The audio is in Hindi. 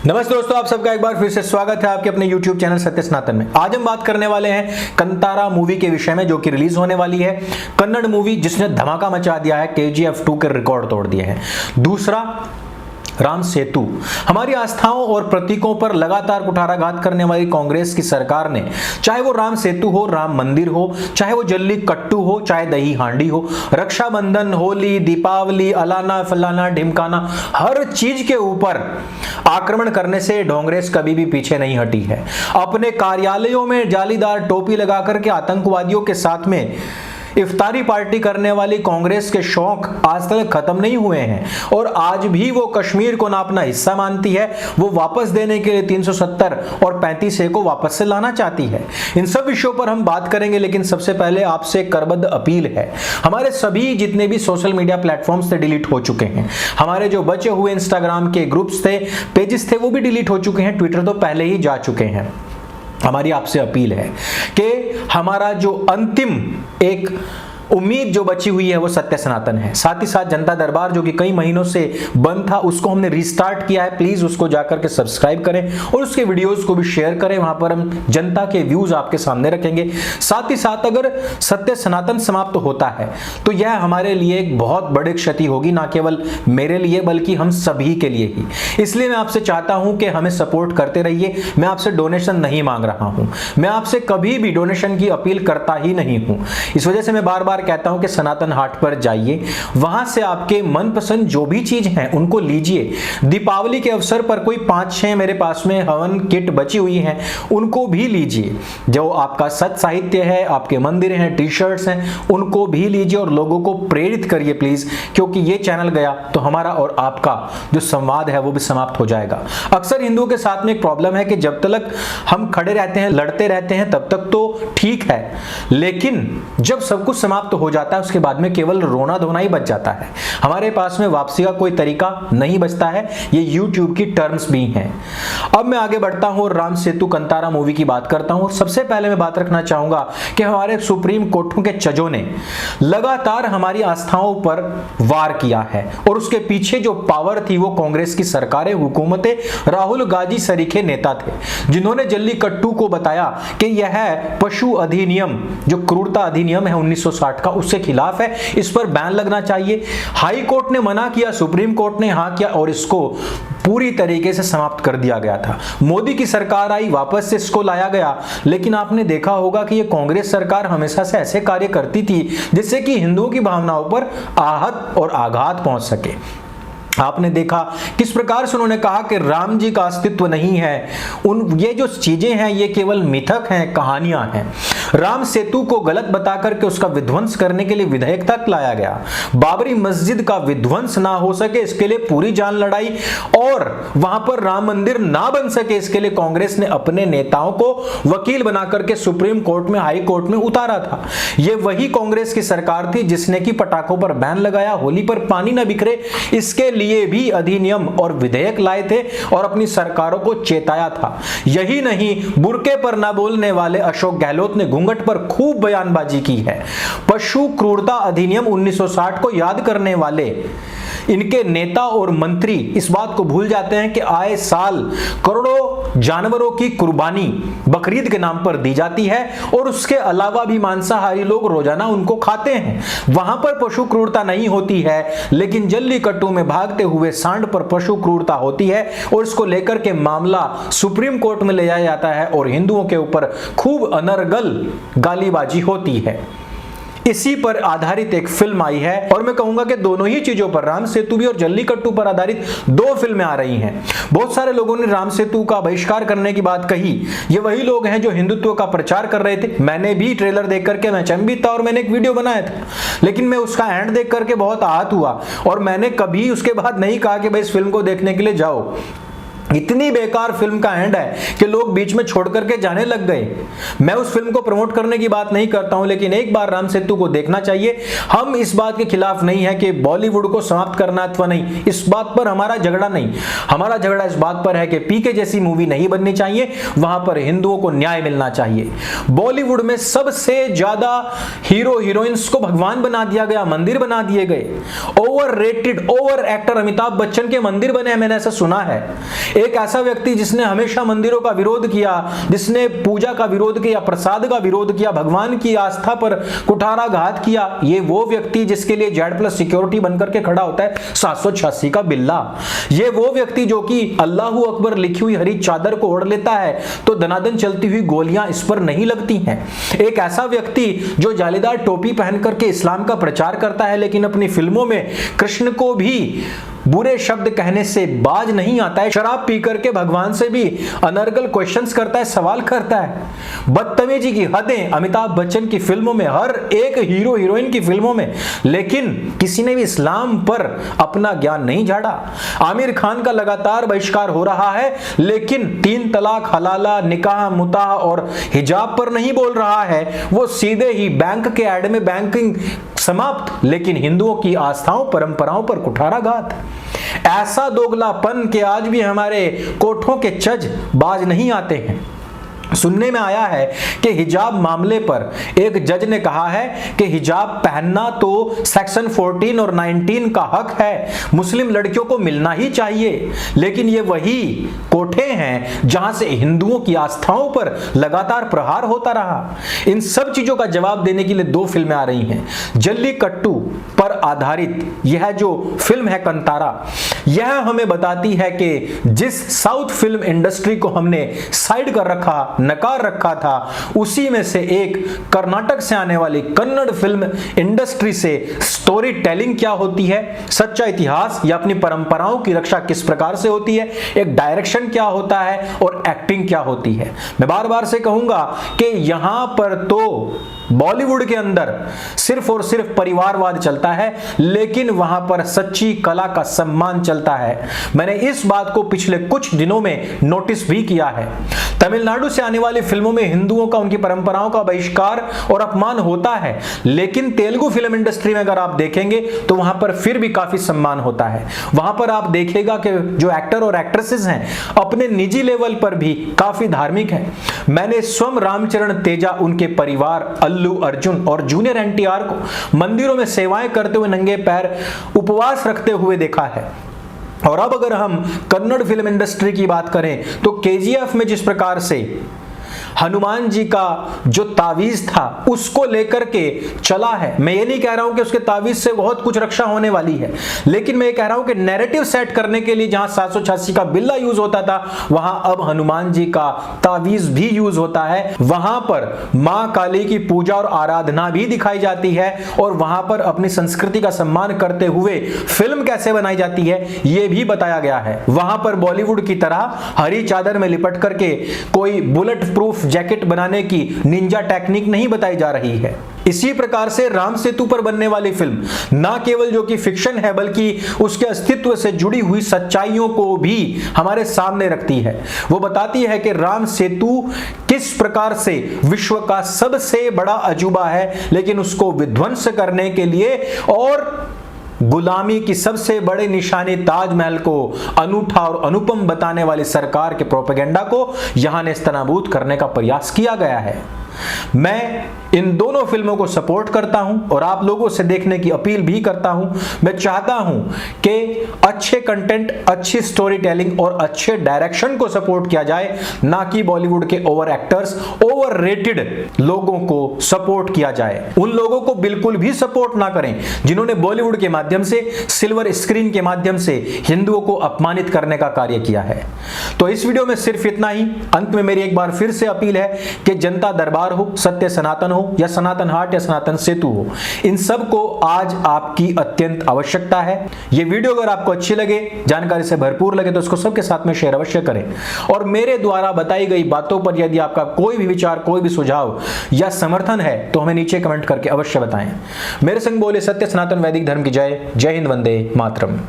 नमस्ते दोस्तों, आप सबका एक बार फिर से स्वागत है आपके अपने YouTube चैनल सत्य सनातन में। आज हम बात करने वाले हैं कंतारा मूवी के विषय में, जो कि रिलीज होने वाली है। कन्नड़ मूवी जिसने धमाका मचा दिया है, KGF 2 के रिकॉर्ड तोड़ दिए हैं। दूसरा, राम सेतु। हमारी आस्थाओं और प्रतीकों पर लगातार कुठाराघात करने वाली कांग्रेस की सरकार ने, चाहे वो राम सेतु हो, राम मंदिर हो, चाहे वो जल्ली कट्टू हो, चाहे दही हांडी हो, रक्षाबंधन, होली, दीपावली, अलाना फलाना ढिमकाना, हर चीज के ऊपर आक्रमण करने से कांग्रेस कभी भी पीछे नहीं हटी है। अपने कार्यालयों में जालीदार टोपी लगाकर के आतंकवादियों के साथ में इफ्तारी पार्टी करने वाली कांग्रेस के शौक आज तक खत्म नहीं हुए हैं और आज भी वो कश्मीर को ना अपना हिस्सा मानती है। वो वापस देने के लिए 370 और 35A को वापस से लाना चाहती है। इन सब विषयों पर हम बात करेंगे, लेकिन सबसे पहले आपसे एक करबद्ध अपील है। हमारे सभी जितने भी सोशल मीडिया प्लेटफॉर्म्स थे डिलीट हो चुके हैं। हमारे जो बचे हुए इंस्टाग्राम के ग्रुप्स थे, पेजेस थे, वो भी डिलीट हो चुके हैं। ट्विटर तो पहले ही जा चुके हैं। हमारी आपसे अपील है कि हमारा जो अंतिम एक उम्मीद जो बची हुई है वो सत्य सनातन है। साथ ही साथ जनता दरबार जो कि कई महीनों से बंद था, उसको हमने रिस्टार्ट किया है। प्लीज उसको जाकर के सब्सक्राइब करें और उसके वीडियोस को भी शेयर करें। वहां पर हम जनता के व्यूज आपके सामने रखेंगे। साथ ही साथ अगर सत्य सनातन समाप्त होता है तो यह हमारे लिए एक बहुत बड़ी क्षति होगी, ना केवल मेरे लिए बल्कि हम सभी के लिए ही। इसलिए मैं आपसे चाहता हूं कि हमें सपोर्ट करते रहिए। मैं आपसे डोनेशन नहीं मांग रहा हूं, मैं आपसे कभी भी डोनेशन की अपील करता ही नहीं हूं। इस वजह से मैं बार बार कहता हूं कि सनातन हाट पर जाइए, वहां से आपके मनपसंद जो भी चीज हैं उनको लीजिए। दीपावली के अवसर पर कोई 5-6 मेरे पास में हवन किट बची हुई हैं, उनको भी लीजिए। जो आपका सत साहित्य है, आपके मंदिर हैं, टी-शर्ट्स हैं, उनको भी लीजिए और लोगों को प्रेरित करिए प्लीज, क्योंकि ये चैनल गया तो हमारा और आपका जो संवाद है वो भी समाप्त हो जाएगा। अक्सर हिंदुओं के साथ में एक प्रॉब्लम है कि जब तक हम खड़े रहते हैं, लड़ते रहते हैं, तब तक तो ठीक है, लेकिन जब सब कुछ समाप्त हो जाता है उसके बाद में केवल रोना धोना ही बच जाता है। हमारे पास में वापसी का कोई तरीका नहीं बचता है। ये YouTube की टर्म्स भी हैं। अब मैं आगे बढ़ता हूं और राम सेतु कंतारा मूवी की बात करता हूं। सबसे पहले मैं बात रखना चाहूंगा कि हमारे सुप्रीम कोर्टों के जजों ने लगातार हमारी आस्थाओं पर वार किया है और उसके पीछे जो पावर थी वो कांग्रेस की सरकारें, हुकूमतें, राहुल गांधी सरीखे नेता थे, जिन्होंने जल्लीकट्टू को बताया कि यह पशु अधिनियम, जो क्रूरता अधिनियम है 1960 का, उससे खिलाफ है, इस पर बैन लगना चाहिए। हाई कोर्ट ने मना किया, सुप्रीम कोर्ट ने हाँ किया और इसको पूरी तरीके से समाप्त कर दिया गया था। मोदी की सरकार आई, वापस से इसको लाया गया, लेकिन आपने देखा होगा कि ये कांग्रेस सरकार हमेशा से ऐसे कार्य करती थी जिससे कि हिंदुओं की भावनाओं पर आहत और आघात पहुंच सके। आपने देखा किस प्रकार से उन्होंने कहा कि राम जी का अस्तित्व नहीं है, ये जो चीजें हैं ये केवल मिथक हैं, कहानियां हैं। राम सेतु को गलत बता करके उसका विध्वंस करने के लिए विधेयक तक लाया गया। बाबरी मस्जिद का विध्वंस ना हो सके इसके लिए पूरी जान लड़ाई, और वहां पर राम मंदिर ना बन सके इसके लिए कांग्रेस ने अपने नेताओं को वकील बना करके सुप्रीम कोर्ट में, हाई कोर्ट में उतारा था। ये वही कांग्रेस की सरकार थी जिसने कि पटाखों पर बैन लगाया, होली पर पानी न बिखरे, इसके लिए भी अधिनियम और विधेयक लाए थे और अपनी सरकारों को चेताया था। यही नहीं, बुर्के पर ना बोलने वाले अशोक गहलोत ने घूंघट पर खूब बयानबाजी की है। पशु क्रूरता अधिनियम 1960 को याद करने वाले इनके नेता और मंत्री इस बात को भूल जाते हैं कि आए साल करोड़ों जानवरों की कुर्बानी बकरीद के नाम पर दी जाती है और उसके अलावा भी मांसाहारी लोग रोजाना उनको खाते हैं। वहां पर पशु क्रूरता नहीं होती है, लेकिन जल्लीकट्टू में भागते हुए सांड पर पशु क्रूरता होती है और इसको लेकर के मामला सुप्रीम कोर्ट में ले जाया जाता है और हिंदुओं के ऊपर खूब अनर्गल गालीबाजी होती है। इसी पर आधारित एक फिल्म आई है और मैं कहूंगा कि दोनों ही चीजों पर, राम सेतु भी और जल्लीकट्टू पर आधारित 2 फिल्में आ रही हैं। बहुत सारे लोगों ने राम सेतु का बहिष्कार करने की बात कही। ये वही लोग हैं जो हिंदुत्व का प्रचार कर रहे थे। मैंने भी ट्रेलर देख करके मैं चंबित था और मैंने एक वीडियो बनाया था, लेकिन मैं उसका एंड देख करके बहुत आहत हुआ और मैंने कभी उसके बाद नहीं कहा कि भाई इस फिल्म को देखने के लिए जाओ। इतनी बेकार फिल्म का एंड है कि लोग बीच में छोड़ करके जाने लग गए। मैं उस फिल्म को प्रमोट करने की बात नहीं करता हूं, लेकिन एक बार राम सेतु को देखना चाहिए। हम इस बात के खिलाफ नहीं है कि बॉलीवुड को समाप्त करना अथवा नहीं, इस बात पर हमारा झगड़ा नहीं। हमारा झगड़ा इस बात पर है कि पीके जैसी मूवी नहीं बननी चाहिए, वहां पर हिंदुओं को न्याय मिलना चाहिए। बॉलीवुड में सबसे ज्यादा हीरो हीरोइंस को भगवान बना दिया गया, मंदिर बना दिए गए। Over rated, over actor Amitabh Bachchan के मंदिर बने हैं, मैंने ऐसा सुना है। एक ऐसा व्यक्ति जिसने हमेशा मंदिरों का विरोध किया, जिसने पूजा का विरोध किया, प्रसाद का विरोध किया, भगवान की आस्था पर कुठाराघात किया, ये वो व्यक्ति जिसके लिए Z+ सिक्योरिटी बनकर के खड़ा होता है 786 का बिल्ला। ये वो व्यक्ति जो कि अल्लाहू अकबर लिखी हुई हरी चादर को ओढ़ लेता है तो दनादन चलती हुई गोलियां इस पर नहीं लगती हैं। एक ऐसा व्यक्ति जो जालीदार टोपी पहन करके इस्लाम का प्रचार करता है लेकिन अपनी फिल्मों में कृष्ण को भी बुरे शब्द कहने से बाज नहीं आता है, शराब पी करके भगवान से भी अनर्गल क्वेश्चंस करता है, सवाल करता है। बदतमीजी की हदें अमिताभ बच्चन की फिल्मों में, हर एक हीरो हीरोइन की फिल्मों में, लेकिन किसी ने भी इस्लाम पर अपना ज्ञान नहीं झाड़ा। आमिर खान का लगातार बहिष्कार हो रहा है लेकिन 3 तलाक, हलाला, निकाह, मुताह और हिजाब पर नहीं बोल रहा है। वो सीधे ही बैंक के ऐड में बैंकिंग समाप्त, लेकिन हिंदुओं की आस्थाओं परंपराओं पर कुठाराघात। ऐसा दोगलापन के आज भी हमारे कोठों के जज बाज नहीं आते हैं। सुनने में आया है कि हिजाब मामले पर एक जज ने कहा है कि हिजाब पहनना तो सेक्शन 14 और 19 का हक है, मुस्लिम लड़कियों को मिलना ही चाहिए। लेकिन ये वही कोठे हैं जहां से हिंदुओं की आस्थाओं पर लगातार प्रहार होता रहा। इन सब चीजों का जवाब देने के लिए 2 फिल्में आ रही हैं। जल्लीकट्टू पर आधारित यह जो फिल्म है कंतारा, यह हमें बताती है कि जिस साउथ फिल्म इंडस्ट्री को हमने साइड कर रखा, नकार रखा था, उसी में से एक कर्नाटक से आने वाली कन्नड़ फिल्म इंडस्ट्री से स्टोरी टेलिंग क्या होती है, सच्चा इतिहास या अपनी परंपराओं की रक्षा किस प्रकार से होती है, एक डायरेक्शन क्या होता है और एक्टिंग क्या होती है। मैं बार बार से कहूंगा कि यहां पर तो बॉलीवुड के अंदर सिर्फ और सिर्फ परिवारवाद चलता है लेकिन वहां पर सच्ची कला का सम्मान चलता है। मैंने इस बात को पिछले कुछ दिनों में नोटिस भी किया है। तमिलनाडु से आने वाली फिल्मों में हिंदुओं का, उनकी परंपराओं का बहिष्कार और अपमान होता है, लेकिन तेलुगु फिल्म इंडस्ट्री में अगर आप देखेंगे तो वहां पर फिर भी काफी सम्मान होता है। वहां पर आप देखिएगा कि जो एक्टर और एक्ट्रेसेस हैं अपने निजी लेवल पर भी काफी धार्मिक हैं। मैंने स्वयं रामचरण तेजा, उनके परिवार, अल्लू अर्जुन और जूनियर NTR को मंदिरों में सेवाएं करते हुए नंगे पैर उपवास रखते हुए देखा है। और अब अगर हम कन्नड़ फिल्म इंडस्ट्री की बात करें तो KGF में जिस प्रकार से हनुमान जी का जो तावीज था उसको लेकर के चला है, मैं ये नहीं कह रहा हूं कि उसके तावीज से बहुत कुछ रक्षा होने वाली है, लेकिन मैं ये कह रहा हूं कि नैरेटिव सेट करने के लिए जहां 786 का बिल्ला यूज होता था वहां अब हनुमान जी का तावीज भी यूज होता है। वहां पर मां काली की पूजा और आराधना भी दिखाई जाती है और वहां पर अपनी संस्कृति का सम्मान करते हुए फिल्म कैसे बनाई जाती है यह भी बताया गया है। वहां पर बॉलीवुड की तरह हरी चादर में लिपट करके कोई बुलेट प्रूफ जैकेट बनाने की निंजा टेक्निक नहीं बताई जा रही है। इसी प्रकार से राम सेतु पर बनने वाली फिल्म ना केवल जो कि फिक्शन है बल्कि उसके अस्तित्व से जुड़ी हुई सच्चाइयों को भी हमारे सामने रखती है। वो बताती है कि राम सेतु किस प्रकार से विश्व का सबसे बड़ा अजूबा है, लेकिन उसको विध्वंस करने के लिए और गुलामी की सबसे बड़े निशानी ताजमहल को अनूठा और अनुपम बताने वाली सरकार के प्रोपेगेंडा को यहां नेस्तनाबूद करने का प्रयास किया गया है। मैं इन दोनों फिल्मों को सपोर्ट करता हूं और आप लोगों से देखने की अपील भी करता हूं। मैं चाहता हूं कि अच्छे कंटेंट, अच्छी स्टोरी टेलिंग और अच्छे डायरेक्शन को सपोर्ट किया जाए, ना कि बॉलीवुड के ओवर एक्टर्स, ओवर रेटेड लोगों को सपोर्ट किया जाए। उन लोगों को बिल्कुल भी सपोर्ट ना करें जिन्होंने बॉलीवुड के माध्यम से, सिल्वर स्क्रीन के माध्यम से हिंदुओं को अपमानित करने का कार्य किया है। तो इस वीडियो में सिर्फ इतना ही। अंत में मेरी एक बार फिर से अपील है कि जनता दरबार हो, सत्य सनातन हो या सनातन हाट या सनातन सेतु हो, इन सब को आज आपकी अत्यंत आवश्यकता है। यह वीडियो अगर आपको अच्छी लगे, जानकारी से भरपूर लगे तो इसको सबके साथ में शेयर अवश्य करें। और मेरे द्वारा बताई गई बातों पर यदि आपका कोई भी विचार, कोई भी सुझाव या समर्थन है तो हमें नीचे कमेंट करके अवश्य बताएं। मेरे संग बोले सत्य सनातन वैदिक धर्म की जय। जय हिंद, वंदे मातरम।